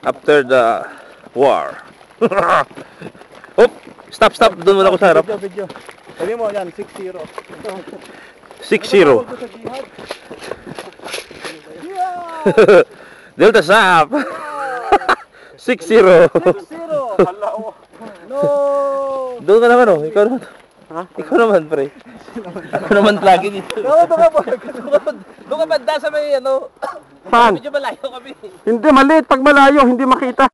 after the war. Hop! Stop! Doon muna ako sa harap. Video. Sabi mo yan, 6-0. 6-0. Delta SAF. 6-0. 6-0. No. Doon ka naman oh. Ikaw naman. Ha? Ikaw naman pre. Ako naman lagi dito. Doon ka ba? Doon ka banda sa may ano. Saan? Medyo malayo kami. Hindi, maliit. Pag malayo, hindi makita.